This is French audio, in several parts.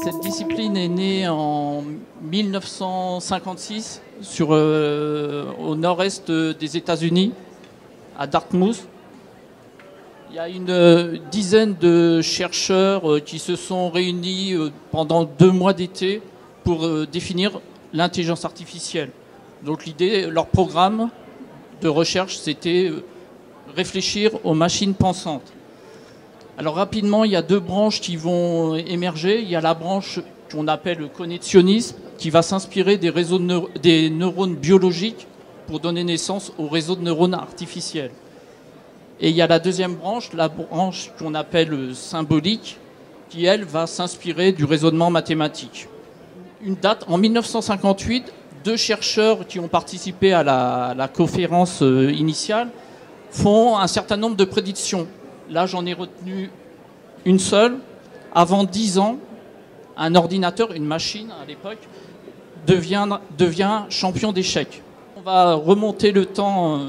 Cette discipline est née en 1956 au nord-est des États-Unis, à Dartmouth. Il y a une dizaine de chercheurs qui se sont réunis pendant 2 mois d'été pour définir l'intelligence artificielle. Donc l'idée, leur programme de recherche, c'était réfléchir aux machines pensantes. Alors rapidement, il y a 2 branches qui vont émerger. Il y a la branche qu'on appelle le connexionnisme, qui va s'inspirer des neurones biologiques pour donner naissance aux réseaux de neurones artificiels. Et il y a la deuxième branche, la branche qu'on appelle symbolique, qui, elle, va s'inspirer du raisonnement mathématique. Une date, en 1958, 2 chercheurs qui ont participé à la conférence initiale font un certain nombre de prédictions. Là, j'en ai retenu une seule. Avant 10 ans, un ordinateur, une machine à l'époque, devient champion d'échecs. On va remonter le temps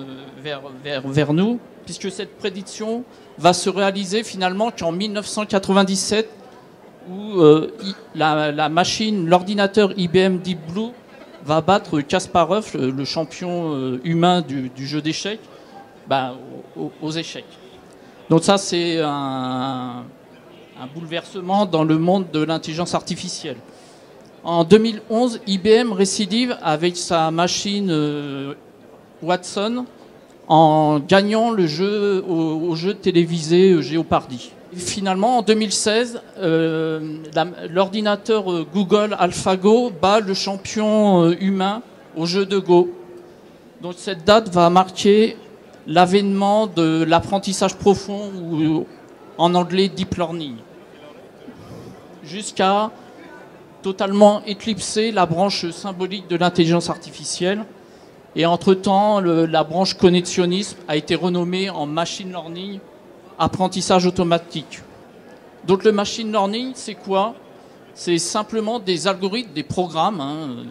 vers nous, puisque cette prédiction va se réaliser finalement qu'en 1997, où la machine, l'ordinateur IBM Deep Blue va battre Kasparov, le champion humain du jeu d'échecs, aux échecs. Donc ça, c'est un bouleversement dans le monde de l'intelligence artificielle. En 2011, IBM récidive avec sa machine Watson en gagnant le jeu au jeu télévisé Jeopardy. Et finalement, en 2016, l'ordinateur Google AlphaGo bat le champion humain au jeu de Go. Donc cette date va marquer l'avènement de l'apprentissage profond, ou en anglais deep learning, jusqu'à totalement éclipser la branche symbolique de l'intelligence artificielle. Et entre-temps, la branche connexionnisme a été renommée en machine learning, apprentissage automatique. Donc le machine learning, c'est quoi? C'est simplement des algorithmes, des programmes,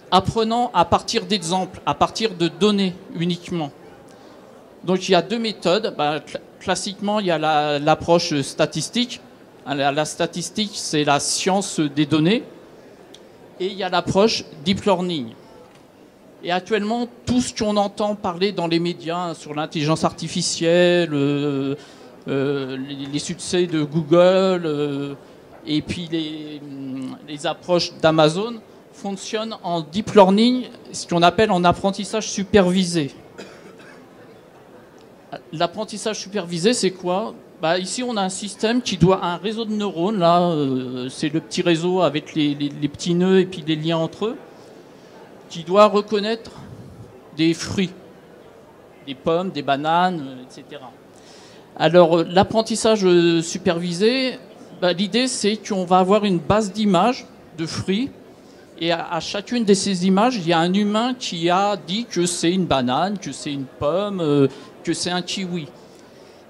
apprenant à partir d'exemples, à partir de données uniquement. Donc il y a 2 méthodes. Classiquement, il y a l'approche statistique. La statistique, c'est la science des données. Et il y a l'approche deep learning. Et actuellement, tout ce qu'on entend parler dans les médias sur l'intelligence artificielle, les succès de Google, et puis les approches d'Amazon, fonctionnent en deep learning, ce qu'on appelle en apprentissage supervisé. L'apprentissage supervisé, c'est quoi? Ici, on a un système qui doit un réseau de neurones. Là, c'est le petit réseau avec les petits nœuds et puis les liens entre eux, qui doit reconnaître des fruits, des pommes, des bananes, etc. Alors, l'apprentissage supervisé, l'idée, c'est qu'on va avoir une base d'images de fruits, et à chacune de ces images, il y a un humain qui a dit que c'est une banane, que c'est une pomme, que c'est un kiwi.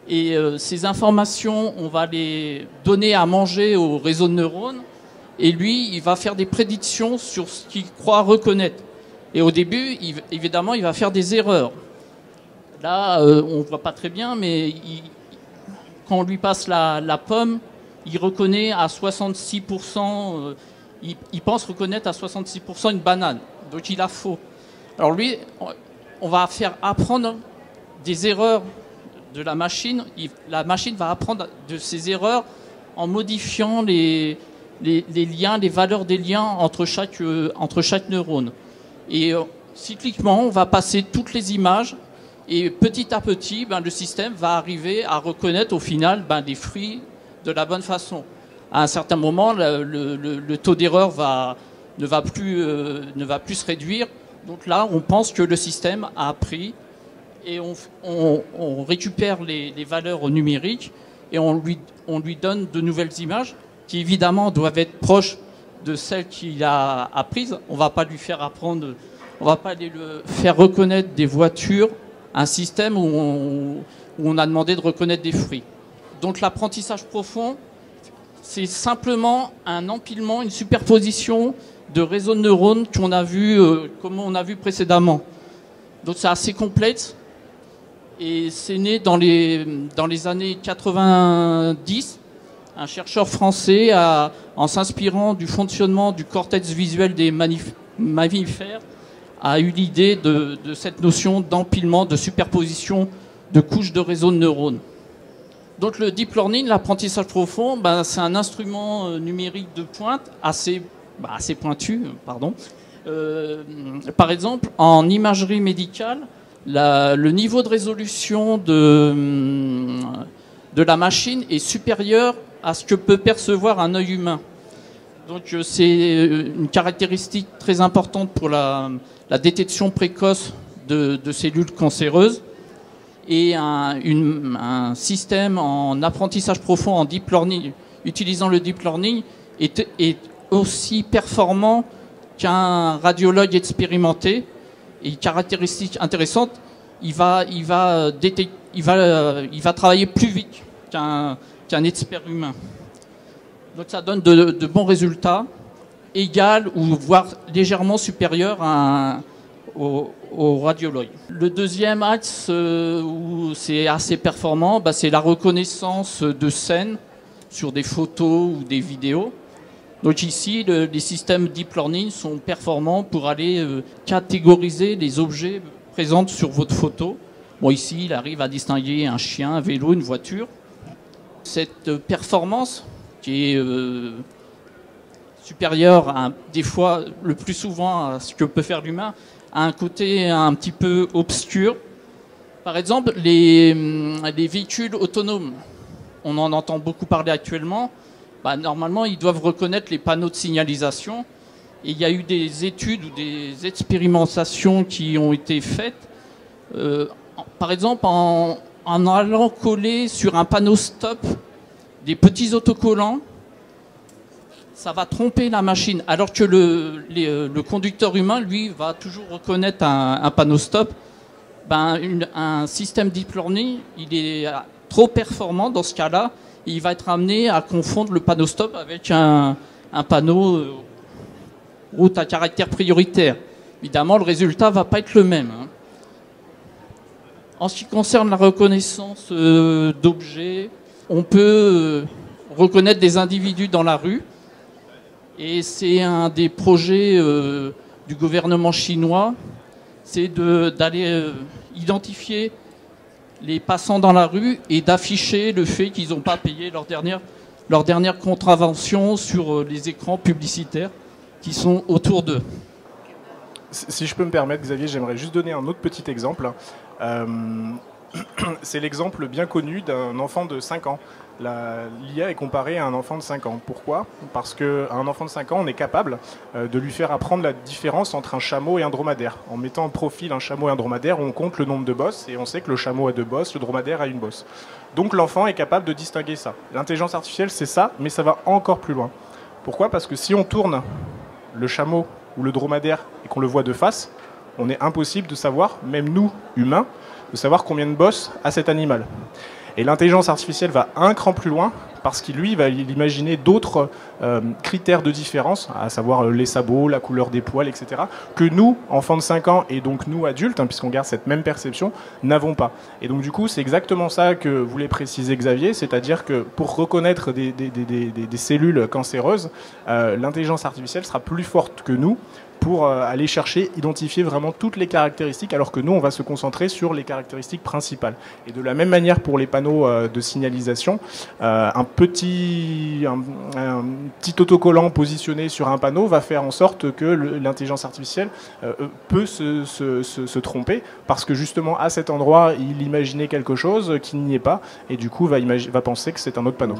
Et ces informations, on va les donner à manger au réseau de neurones, et lui, il va faire des prédictions sur ce qu'il croit reconnaître. Et au début, évidemment, il va faire des erreurs. Là, on ne voit pas très bien, mais quand on lui passe la pomme, il reconnaît à 66%, il pense reconnaître à 66% une banane. Donc il a faux. Alors lui, on va faire apprendre des erreurs de la machine. La machine va apprendre de ses erreurs en modifiant les liens, les valeurs des liens entre chaque neurone. Et cycliquement, on va passer toutes les images, et petit à petit, le système va arriver à reconnaître au final des fruits de la bonne façon. À un certain moment, le taux d'erreur ne va plus se réduire. Donc là, on pense que le système a appris, et on récupère les valeurs numériques et on lui donne de nouvelles images qui évidemment doivent être proches de celles qu'il a apprises. On ne va pas lui faire apprendre, on va pas le faire reconnaître des voitures, un système où on a demandé de reconnaître des fruits. Donc l'apprentissage profond, c'est simplement un empilement, une superposition de réseaux de neurones comme on a vu précédemment. Donc c'est assez complexe. Et c'est né dans les années 90. Un chercheur français, en s'inspirant du fonctionnement du cortex visuel des mammifères, a eu l'idée de cette notion d'empilement, de superposition de couches de réseaux de neurones. Donc le deep learning, l'apprentissage profond, c'est un instrument numérique de pointe assez pointu. Par exemple, en imagerie médicale, le niveau de résolution de la machine est supérieur à ce que peut percevoir un œil humain. Donc c'est une caractéristique très importante pour la détection précoce de cellules cancéreuses. Et un système en apprentissage profond, en deep learning, utilisant le deep learning, est aussi performant qu'un radiologue expérimenté. Et caractéristique intéressante, il va travailler plus vite qu'un expert humain. Donc ça donne de bons résultats, égal ou voire légèrement supérieurs au radiologue. Le deuxième axe où c'est assez performant, c'est la reconnaissance de scènes sur des photos ou des vidéos. Donc ici, les systèmes deep learning sont performants pour aller catégoriser les objets présents sur votre photo. Bon, ici, il arrive à distinguer un chien, un vélo, une voiture. Cette performance, qui est supérieure des fois, le plus souvent, à ce que peut faire l'humain, a un côté un petit peu obscur. Par exemple, les véhicules autonomes, on en entend beaucoup parler actuellement. Normalement, ils doivent reconnaître les panneaux de signalisation. Et il y a eu des études ou des expérimentations qui ont été faites. Par exemple, en allant coller sur un panneau stop des petits autocollants, ça va tromper la machine. Alors que le conducteur humain, lui, va toujours reconnaître un panneau stop. Un système deep learning, il est trop performant dans ce cas-là. Il va être amené à confondre le panneau stop avec un panneau route à caractère prioritaire. Évidemment, le résultat ne va pas être le même. En ce qui concerne la reconnaissance d'objets, on peut reconnaître des individus dans la rue. Et c'est un des projets du gouvernement chinois, c'est d'aller identifier les passants dans la rue et d'afficher le fait qu'ils n'ont pas payé leur dernière contravention sur les écrans publicitaires qui sont autour d'eux. Si je peux me permettre, Xavier, j'aimerais juste donner un autre petit exemple. C'est l'exemple bien connu d'un enfant de 5 ans. L'IA est comparée à un enfant de 5 ans. Pourquoi ? Parce qu'à un enfant de 5 ans, on est capable de lui faire apprendre la différence entre un chameau et un dromadaire. En mettant en profil un chameau et un dromadaire, on compte le nombre de bosses et on sait que le chameau a 2 bosses, le dromadaire a 1 bosse. Donc l'enfant est capable de distinguer ça. L'intelligence artificielle, c'est ça, mais ça va encore plus loin. Pourquoi ? Parce que si on tourne le chameau ou le dromadaire et qu'on le voit de face, on est impossible de savoir, même nous, humains, de savoir combien de bosses a cet animal. Et l'intelligence artificielle va un cran plus loin parce qu'il lui va imaginer d'autres critères de différence, à savoir les sabots, la couleur des poils, etc., que nous, enfants de 5 ans, et donc nous, adultes, puisqu'on garde cette même perception, n'avons pas. Et donc du coup, c'est exactement ça que voulait préciser Xavier, c'est-à-dire que pour reconnaître des cellules cancéreuses, l'intelligence artificielle sera plus forte que nous, pour aller chercher, identifier vraiment toutes les caractéristiques, alors que nous, on va se concentrer sur les caractéristiques principales. Et de la même manière pour les panneaux de signalisation, un petit autocollant positionné sur un panneau va faire en sorte que l'intelligence artificielle peut se tromper, parce que justement, à cet endroit, il imaginait quelque chose qui n'y est pas, et du coup, va penser que c'est un autre panneau.